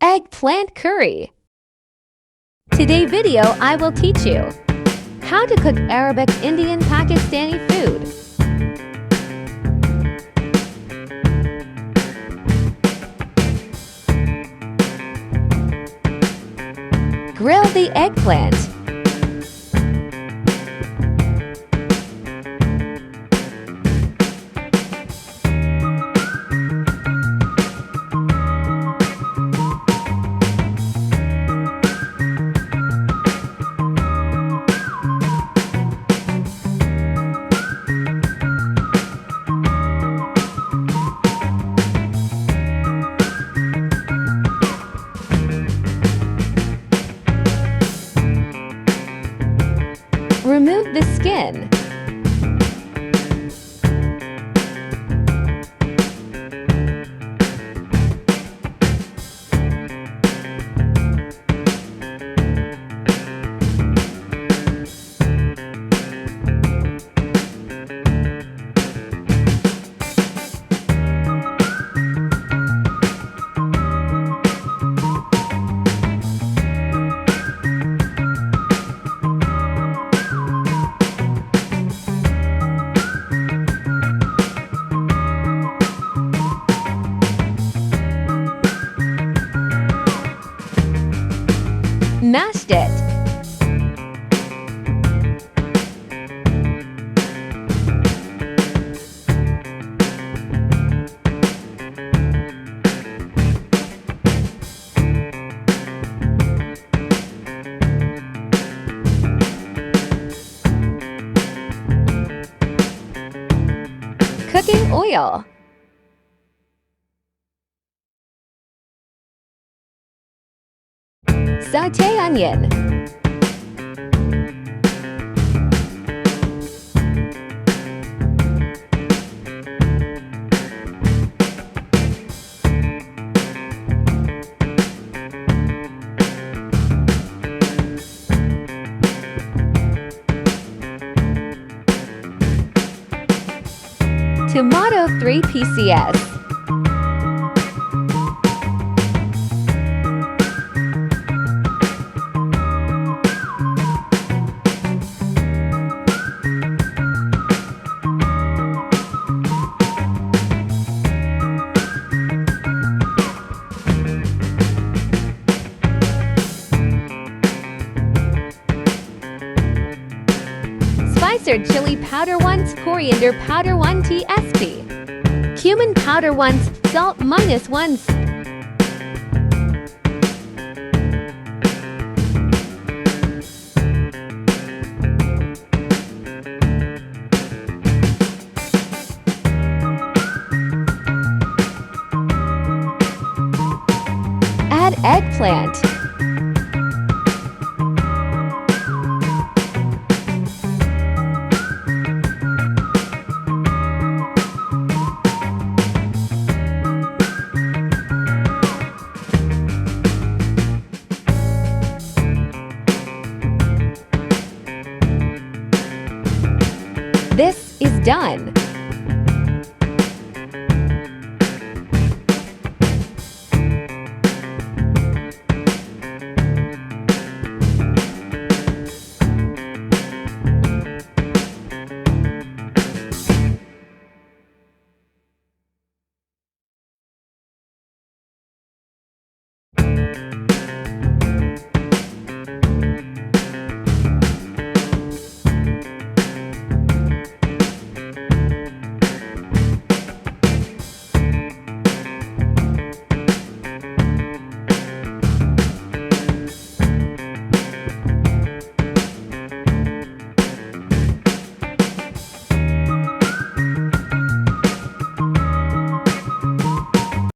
Eggplant curry. Today's video I will teach you how to cook Arabic Indian Pakistani food. Grill the eggplant. Remove the skin. Mashed it. Cooking oil. Sauté onion. Tomato 3 pcs. Spicer chili powder 1, coriander powder 1 tsp. Cumin powder 1, salt -1. Add eggplant. This is done.